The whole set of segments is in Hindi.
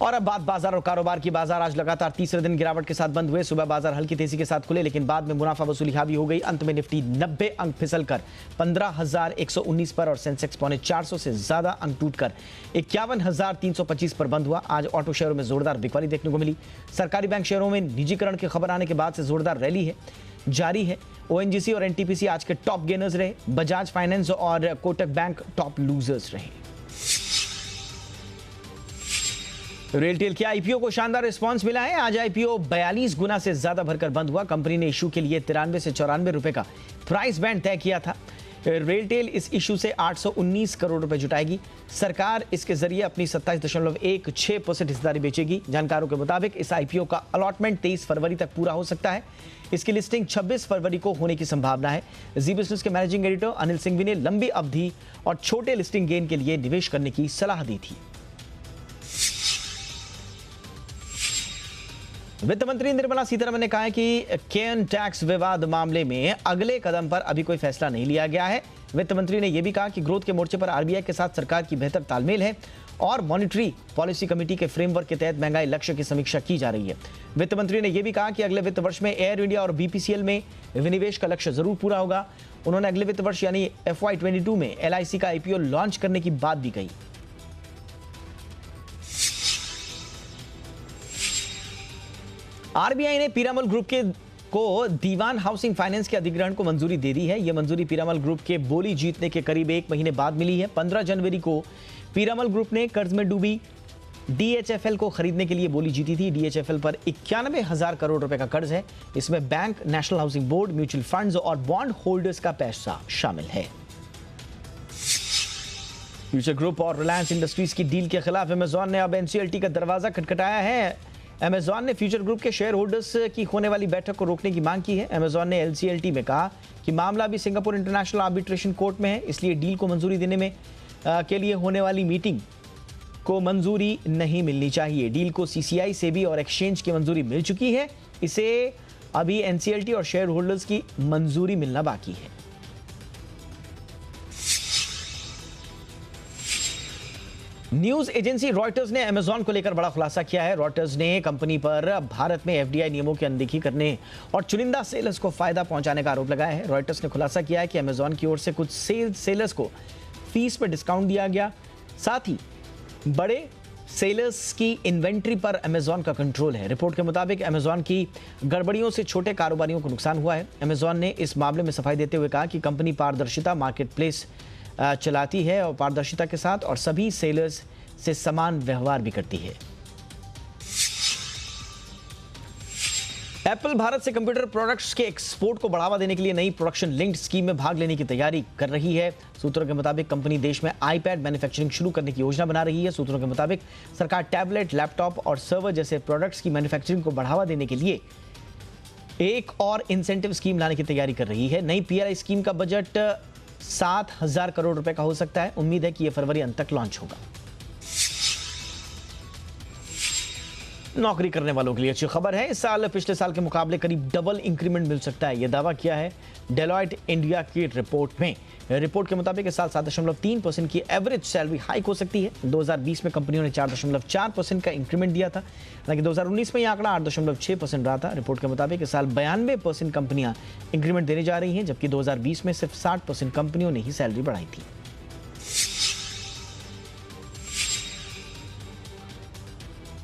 और अब बात बाजार और कारोबार की। बाजार आज लगातार तीसरे दिन गिरावट के साथ बंद हुए। सुबह बाजार हल्की तेजी के साथ खुले, लेकिन बाद में मुनाफा वसूली हावी हो गई। अंत में निफ्टी 90 अंक फिसलकर 15,119 पर और सेंसेक्स 450 से ज्यादा अंक टूटकर 51,325 पर बंद हुआ। आज ऑटो शेयरों में जोरदार बिकवाली देखने को मिली। सरकारी बैंक शेयरों में निजीकरण की खबर आने के बाद से जोरदार रैली जारी है। ओएनजीसी और एनटीपीसी आज के टॉप गेनर्स रहे। बजाज फाइनेंस और कोटक बैंक टॉप लूजर्स रहे। रेलटेल के आईपीओ को शानदार रिस्पांस मिला है। आज आईपीओ 42 गुना से ज्यादा भरकर बंद हुआ। कंपनी ने इशू के लिए 93 से 94 रुपए का प्राइस बैंड तय किया था। रेलटेल इस इशू से 819 करोड़ रुपए जुटाएगी। सरकार इसके जरिए अपनी 27.16% हिस्सेदारी बेचेगी। जानकारों के मुताबिक इस आईपीओ का अलॉटमेंट 23 फरवरी तक पूरा हो सकता है। इसकी लिस्टिंग 26 फरवरी को होने की संभावना है। जी बिजनेस के मैनेजिंग एडिटर अनिल सिंघवी ने लंबी अवधि और छोटे लिस्टिंग गेन के लिए निवेश करने की सलाह दी थी। वित्त मंत्री निर्मला सीतारमण ने कहा है कि केन टैक्स विवाद मामले में अगले कदम पर अभी कोई फैसला नहीं लिया गया है। वित्त मंत्री ने यह भी कहा कि ग्रोथ के मोर्चे पर आरबीआई के साथ सरकार की बेहतर तालमेल है और मॉनिटरी पॉलिसी कमेटी के फ्रेमवर्क के तहत महंगाई लक्ष्य की समीक्षा की जा रही है। वित्त मंत्री ने यह भी कहा कि अगले वित्त वर्ष में एयर इंडिया और बीपीसीएल में विनिवेश का लक्ष्य जरूर पूरा होगा। उन्होंने अगले वित्त वर्ष यानी FY22 में LIC का आईपीओ लॉन्च करने की बात भी कही। आरबीआई ने पीरामल ग्रुप को दीवान हाउसिंग फाइनेंस के अधिग्रहण को मंजूरी दे दी है। यह मंजूरी पीरामल ग्रुप के बोली जीतने के करीब 1 महीने बाद मिली है। 15 जनवरी को पीरामल ग्रुप ने कर्ज में डूबी DHFL को खरीदने के लिए बोली जीती थी। DHFL पर 91,000 करोड़ रुपए का कर्ज है। इसमें bank, national housing board, mutual funds और बॉन्ड होल्डर्स का पैसा शामिल है। फ्यूचर ग्रुप और रिलायंस इंडस्ट्रीज की डील के खिलाफ अमेजॉन ने अब NCLT का दरवाजा खटखटाया है। अमेजॉन ने फ्यूचर ग्रुप के शेयर होल्डर्स की होने वाली बैठक को रोकने की मांग की है। अमेजॉन ने LCLT में कहा कि मामला भी सिंगापुर इंटरनेशनल आर्बिट्रेशन कोर्ट में है, इसलिए डील को मंजूरी देने में के लिए होने वाली मीटिंग को मंजूरी नहीं मिलनी चाहिए। डील को CCI, सेबी और एक्सचेंज की मंजूरी मिल चुकी है। इसे अभी NCLT और शेयर होल्डर्स की मंजूरी मिलना बाकी है। न्यूज एजेंसी रॉयटर्स ने अमेजॉन को लेकर बड़ा खुलासा किया है। रॉयटर्स ने कंपनी पर भारत में FDI नियमों की अनदेखी करने और चुनिंदा सेलर्स को फायदा पहुंचाने का आरोप लगाया है। रॉयटर्स ने खुलासा किया है कि अमेजॉन की ओर से कुछ सेलर्स को फीस पर डिस्काउंट दिया गया। साथ ही बड़े सेलर्स की इन्वेंट्री पर अमेजॉन का कंट्रोल है। रिपोर्ट के मुताबिक अमेजॉन की गड़बड़ियों से छोटे कारोबारियों को नुकसान हुआ है। अमेजॉन ने इस मामले में सफाई देते हुए कहा कि कंपनी पारदर्शिता मार्केट प्लेस चलाती है और पारदर्शिता के साथ और सभी सेलर्स से समान व्यवहार भी करती है। एप्पल भारत से कंप्यूटर प्रोडक्ट्स के एक्सपोर्ट को बढ़ावा देने के लिए नई प्रोडक्शन लिंक्ड स्कीम में भाग लेने की तैयारी कर रही है। सूत्रों के मुताबिक कंपनी देश में iPad मैन्युफैक्चरिंग शुरू करने की योजना बना रही है। सूत्रों के मुताबिक सरकार टैबलेट, लैपटॉप और सर्वर जैसे प्रोडक्ट्स की मैन्युफैक्चरिंग को बढ़ावा देने के लिए एक और इंसेंटिव स्कीम लाने की तैयारी कर रही है। नई PLI स्कीम का बजट 7,000 करोड़ रुपए का हो सकता है। उम्मीद है कि यह फरवरी अंत तक लॉन्च होगा। नौकरी करने वालों के लिए अच्छी खबर है। इस साल पिछले साल के मुकाबले करीब डबल इंक्रीमेंट मिल सकता है, यह दावा किया है डेलॉयट इंडिया की रिपोर्ट में। रिपोर्ट के मुताबिक इस साल 7.3% की एवरेज सैलरी हाइक हो सकती है। 2020 में कंपनियों ने 4.4% का इंक्रीमेंट दिया था, हालांकि 2019 में यह आंकड़ा 8.6% रहा था। रिपोर्ट के मुताबिक इस साल 92% कंपनियां इंक्रीमेंट देने जा रही हैं, जबकि 2020 में सिर्फ 60% कंपनियों ने ही सैलरी बढ़ाई थी।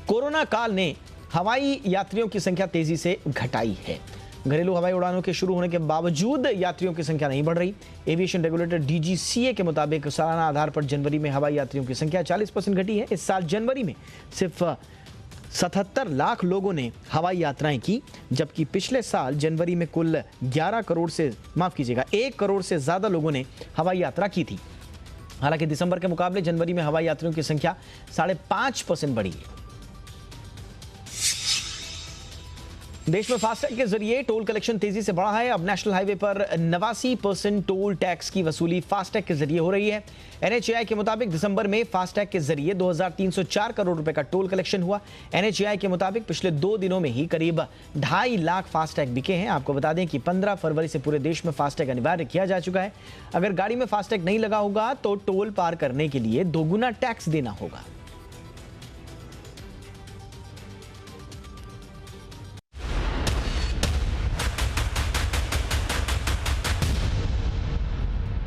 कोरोना काल ने हवाई यात्रियों की संख्या तेजी से घटाई है। घरेलू हवाई उड़ानों के शुरू होने के बावजूद यात्रियों की संख्या नहीं बढ़ रही। एविएशन रेगुलेटर DGCA के मुताबिक सालाना आधार पर जनवरी में हवाई यात्रियों की संख्या 40% घटी है। इस साल जनवरी में सिर्फ 77 लाख लोगों ने हवाई यात्राएं की, जबकि पिछले साल जनवरी में कुल 1 करोड़ से ज्यादा लोगों ने हवाई यात्रा की थी। हालांकि दिसंबर के मुकाबले जनवरी में हवाई यात्रियों की संख्या 5.5% बढ़ी है। देश में फास्टैग के जरिए टोल कलेक्शन तेजी से बढ़ा है। अब नेशनल हाईवे पर 89% टोल टैक्स की वसूली फास्टैग के जरिए हो रही है। NHAI के मुताबिक दिसंबर में फास्टैग के जरिए 2,304 करोड़ रुपए का टोल कलेक्शन हुआ। NHAI के मुताबिक पिछले 2 दिनों में ही करीब 2.5 लाख फास्टैग बिके हैं। आपको बता दें कि 15 फरवरी से पूरे देश में फास्टैग अनिवार्य किया जा चुका है। अगर गाड़ी में फास्टैग नहीं लगा होगा तो टोल पार करने के लिए दोगुना टैक्स देना होगा।